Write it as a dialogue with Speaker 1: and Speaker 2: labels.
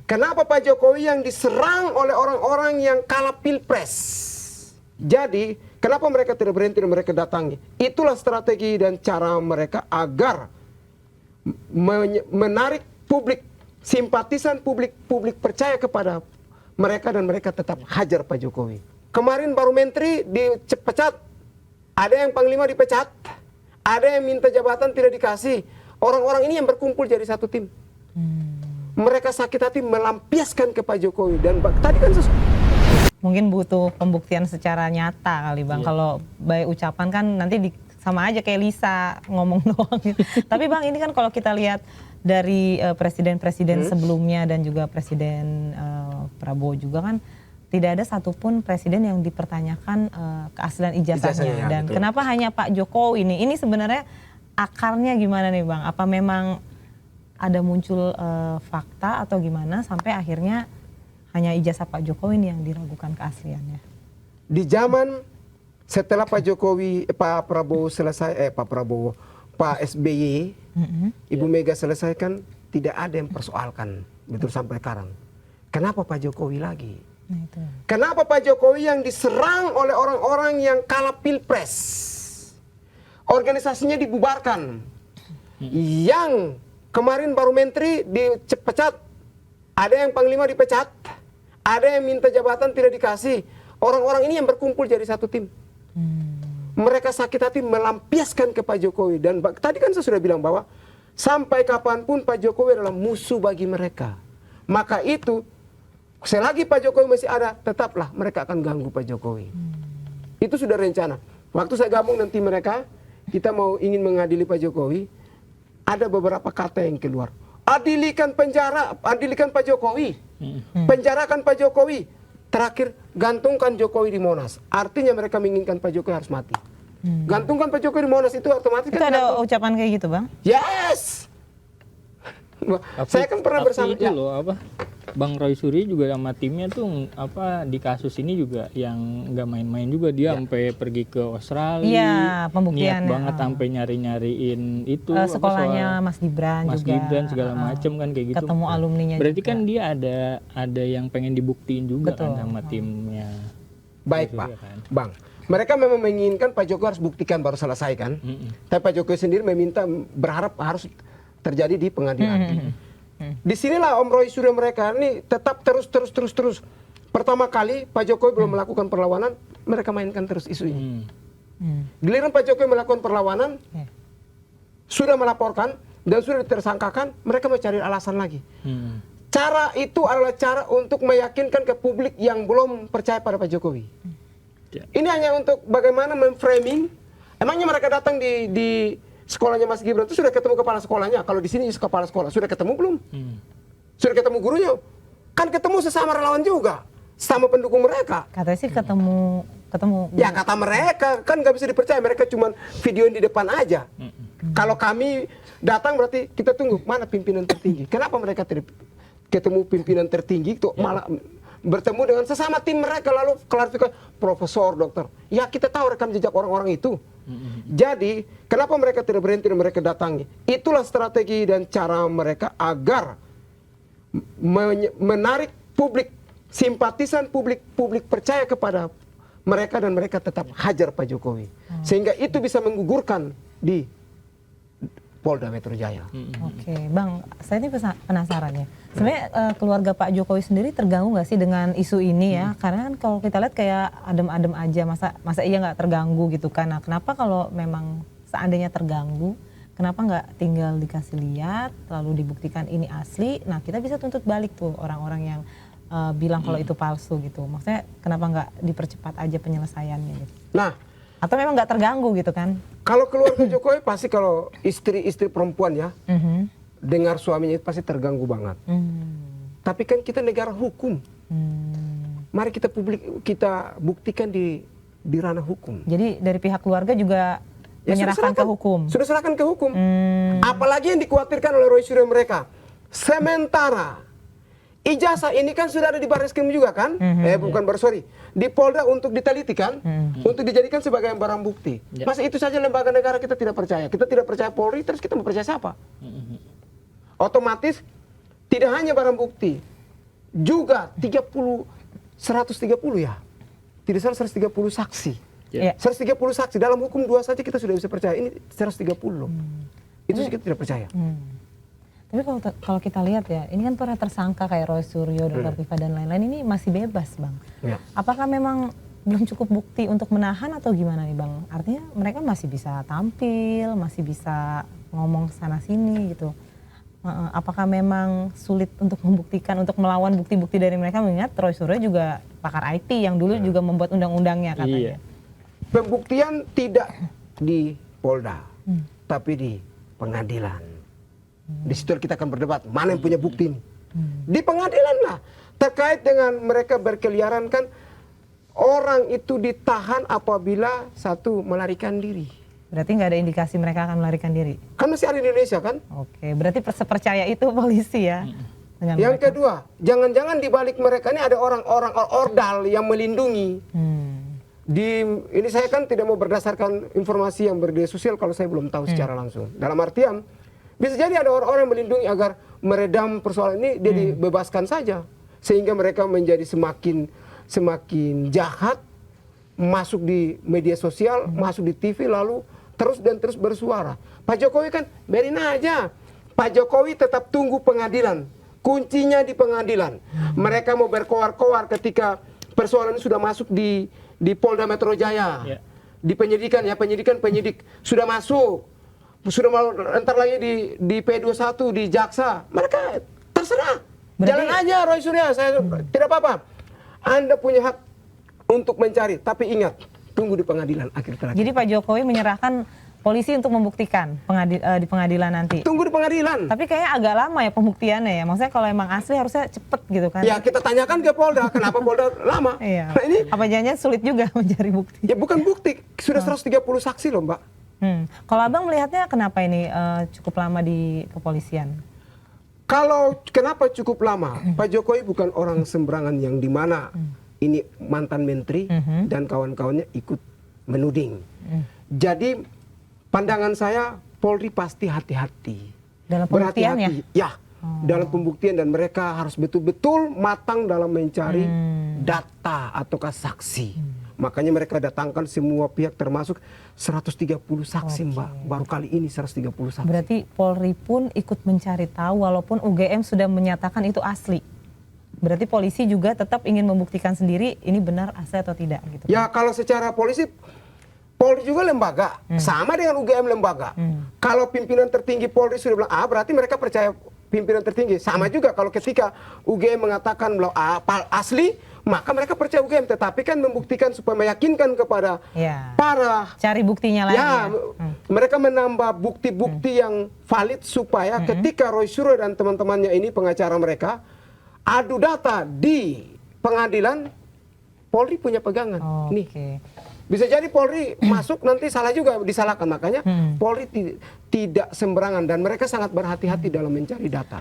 Speaker 1: Kenapa Pak Jokowi yang diserang oleh orang-orang yang kalah pilpres? Jadi, kenapa mereka tidak berhenti dan mereka datangi? Itulah strategi dan cara mereka agar menarik publik, simpatisan publik, publik percaya kepada mereka dan mereka tetap hajar Pak Jokowi. Kemarin baru menteri dipecat, ada yang panglima dipecat, ada yang minta jabatan tidak dikasih. Orang-orang ini yang berkumpul jadi satu tim. Mereka sakit hati melampiaskan ke Pak Jokowi dan tadi kan
Speaker 2: mungkin butuh pembuktian secara nyata kali Bang. Kalau baik ucapan kan nanti sama aja kayak Lisa ngomong doang gitu. Tapi Bang ini kan kalau kita lihat dari presiden-presiden sebelumnya dan juga Presiden Prabowo juga kan tidak ada satupun presiden yang dipertanyakan keaslian ijazahnya. Dan betul. Kenapa hanya Pak Jokowi ini sebenarnya akarnya gimana nih Bang? Apa memang ada muncul fakta atau gimana sampai akhirnya hanya ijazah Pak Jokowi ini yang diragukan keasliannya?
Speaker 1: Di zaman setelah Pak Jokowi, Pak Prabowo selesai, Pak SBY, Ibu Mega selesaikan, tidak ada yang persoalkan betul sampai sekarang. Kenapa Pak Jokowi lagi? Nah, itu. Kenapa Pak Jokowi yang diserang oleh orang-orang yang kalah pilpres? Organisasinya dibubarkan. Yang kemarin baru menteri dipecat, ada yang panglima dipecat, ada yang minta jabatan tidak dikasih. Orang-orang ini yang berkumpul jadi satu tim. Mereka sakit hati melampiaskan ke Pak Jokowi. Dan tadi kan saya sudah bilang bahwa sampai kapanpun Pak Jokowi adalah musuh bagi mereka. Maka itu, selagi Pak Jokowi masih ada, tetaplah mereka akan ganggu Pak Jokowi. Itu sudah rencana. Waktu saya gabung nanti mereka, kita mau ingin mengadili Pak Jokowi, ada beberapa kata yang keluar. Adilikan penjara, adilikan Pak Jokowi. Penjarakan Pak Jokowi. Terakhir, gantungkan Jokowi di Monas. Artinya mereka menginginkan Pak Jokowi harus mati. Gantungkan Pak Jokowi di Monas itu otomatis
Speaker 2: itu kan ada ucapan kayak gitu Bang?
Speaker 1: Yes! Saya kan pernah bersama
Speaker 3: itu loh apa Bang Roy Suryo juga sama timnya tuh di kasus ini juga yang nggak main-main juga dia sampai pergi ke Australia.
Speaker 2: Iya, pembuktian
Speaker 3: niat banget sampai nyari-nyariin itu
Speaker 2: sekolahnya Mas Gibran
Speaker 3: Mas
Speaker 2: juga.
Speaker 3: Gibran segala macam kan kayak gitu.
Speaker 2: Ketemu alumninya.
Speaker 3: Berarti
Speaker 2: juga.
Speaker 3: Kan dia ada yang pengen dibuktiin juga. Betul. Kan sama timnya.
Speaker 1: Baik Pak, kan? Bang. Mereka memang menginginkan Pak Jokowi harus buktikan baru selesai kan. Tapi Pak Jokowi sendiri berharap harus terjadi di pengadilan. Disinilah Om Roy Suryo mereka ini tetap terus. Pertama kali Pak Jokowi belum melakukan perlawanan, mereka mainkan terus isu ini. Giliran Pak Jokowi melakukan perlawanan, sudah melaporkan dan sudah ditersangkakan, mereka mencari alasan lagi. Cara itu adalah cara untuk meyakinkan ke publik yang belum percaya pada Pak Jokowi. Ini hanya untuk bagaimana memframing. Emangnya mereka datang di sekolahnya Mas Gibran itu sudah ketemu kepala sekolahnya. Kalau di sini kepala sekolah sudah ketemu belum? Sudah ketemu gurunya? Kan ketemu sesama relawan juga, sama pendukung mereka.
Speaker 2: Katanya sih ketemu.
Speaker 1: Ya kata mereka kan nggak bisa dipercaya. Mereka cuma videoin di depan aja. Kalau kami datang berarti kita tunggu mana pimpinan tertinggi. Kenapa mereka tidak ketemu pimpinan tertinggi itu malah bertemu dengan sesama tim mereka lalu klarifikasi profesor, dokter. Ya kita tahu rekam jejak orang-orang itu. Jadi kenapa mereka tidak berhenti dan mereka datangi? Itulah strategi dan cara mereka agar menarik publik, simpatisan publik, publik percaya kepada mereka dan mereka tetap hajar Pak Jokowi. Sehingga itu bisa menggugurkan di Polda Metro Jaya.
Speaker 2: Oke, Bang, saya ini penasaran ya. Sebenarnya keluarga Pak Jokowi sendiri terganggu nggak sih dengan isu ini ya? Karena kan kalau kita lihat kayak adem-adem aja, masa iya nggak terganggu gitu kan? Nah, kenapa kalau memang seandainya terganggu, kenapa nggak tinggal dikasih lihat, lalu dibuktikan ini asli? Nah, kita bisa tuntut balik tuh orang-orang yang bilang kalau itu palsu gitu. Maksudnya kenapa nggak dipercepat aja penyelesaiannya gitu?
Speaker 1: Nah,
Speaker 2: atau memang nggak terganggu gitu kan?
Speaker 1: Kalau keluarga Jokowi pasti kalau istri perempuan ya, dengar suaminya itu pasti terganggu banget. Tapi kan kita negara hukum. Mari kita buktikan di ranah hukum.
Speaker 2: Jadi dari pihak keluarga juga menyerahkan ke hukum? Sudah
Speaker 1: serahkan ke hukum. Apalagi yang dikhawatirkan oleh Roy Suryo mereka. Sementara ijazah ini kan sudah ada di Barreskrim juga kan? Di Polda untuk diteliti kan? Untuk dijadikan sebagai barang bukti. Masa itu saja lembaga negara kita tidak percaya. Kita tidak percaya Polri, terus kita mau percaya siapa? Otomatis tidak hanya barang bukti. juga 130 ya. Tidak salah 130 saksi.
Speaker 2: Ya.
Speaker 1: 130 saksi dalam hukum 2 saja kita sudah bisa percaya. Ini 130 loh. Itu sih kita tidak percaya.
Speaker 2: Tapi kalau kita lihat ya, ini kan para tersangka kayak Roy Suryo, Dr. Tifa dan lain-lain ini masih bebas, Bang.
Speaker 1: Ya.
Speaker 2: Apakah memang belum cukup bukti untuk menahan atau gimana nih, Bang? Artinya mereka masih bisa tampil, masih bisa ngomong sana sini gitu. Apakah memang sulit untuk membuktikan, untuk melawan bukti-bukti dari mereka? Mengingat Roy Suryo juga pakar IT yang dulu juga membuat undang-undangnya katanya.
Speaker 3: Iya.
Speaker 1: Pembuktian tidak di Polda, tapi di pengadilan. Di situ kita akan berdebat mana yang punya bukti ini. Di pengadilan lah. Terkait dengan mereka berkeliaran kan, orang itu ditahan apabila satu melarikan diri.
Speaker 2: Berarti nggak ada indikasi mereka akan melarikan diri?
Speaker 1: Kan masih ada di Indonesia kan?
Speaker 2: Oke, berarti sepercaya itu polisi ya? Dengan
Speaker 1: Yang
Speaker 2: mereka.
Speaker 1: kedua, jangan-jangan di balik mereka ini ada orang-orang ordal yang melindungi. Ini saya kan tidak mau berdasarkan informasi yang bermedia sosial kalau saya belum tahu secara langsung. Dalam artian, bisa jadi ada orang-orang yang melindungi agar meredam persoalan ini, dia dibebaskan saja. Sehingga mereka menjadi semakin jahat, masuk di media sosial, masuk di TV, lalu terus bersuara. Pak Jokowi kan biarin aja. Pak Jokowi tetap tunggu pengadilan. Kuncinya di pengadilan. Mereka mau berkoar-koar ketika persoalan ini sudah masuk di Polda Metro Jaya.
Speaker 3: Ya.
Speaker 1: Di penyidikan ya, penyidik sudah masuk. Sudah mau entar lagi di P21 di Jaksa. Mereka terserah. Jalan aja Roy Suryo, saya tidak apa-apa. Anda punya hak untuk mencari, tapi ingat, tunggu di pengadilan akhir terakhir.
Speaker 2: Jadi Pak Jokowi menyerahkan polisi untuk membuktikan di pengadilan nanti.
Speaker 1: Tunggu di pengadilan.
Speaker 2: Tapi kayaknya agak lama ya pembuktiannya ya. Maksudnya kalau emang asli harusnya cepet gitu kan.
Speaker 1: Ya kita tanyakan ke Polda, kenapa Polda lama?
Speaker 2: Iya.
Speaker 1: Nah ini
Speaker 2: Apa jangan sulit juga mencari bukti?
Speaker 1: ya bukan bukti, sudah 130 saksi loh Mbak.
Speaker 2: Kalau Abang melihatnya kenapa ini cukup lama di kepolisian?
Speaker 1: Kalau kenapa cukup lama? Pak Jokowi bukan orang sembarangan yang dimana ini mantan menteri dan kawan-kawannya ikut menuding. Jadi pandangan saya Polri pasti hati-hati.
Speaker 2: Dalam pembuktiannya?
Speaker 1: Ya, dalam pembuktian, dan mereka harus betul-betul matang dalam mencari data ataukah saksi. Makanya mereka datangkan semua pihak termasuk 130 saksi Mbak. Baru kali ini 130 saksi.
Speaker 2: Berarti Polri pun ikut mencari tahu walaupun UGM sudah menyatakan itu asli. Berarti polisi juga tetap ingin membuktikan sendiri ini benar asli atau tidak gitu.
Speaker 1: Ya kalau secara polisi, Polri juga lembaga, sama dengan UGM lembaga. Kalau pimpinan tertinggi Polri sudah bilang A, berarti mereka percaya pimpinan tertinggi. Sama juga kalau ketika UGM mengatakan bahwa A asli, maka mereka percaya UGM. Tetapi kan membuktikan supaya meyakinkan kepada para
Speaker 2: cari buktinya lagi.
Speaker 1: Ya, mereka menambah bukti-bukti yang valid supaya ketika Roy Suryo dan teman-temannya ini pengacara mereka adu data di pengadilan, Polri punya pegangan. Nih. Bisa jadi Polri masuk nanti salah juga, disalahkan. Makanya Polri tidak sembarangan dan mereka sangat berhati-hati dalam mencari data.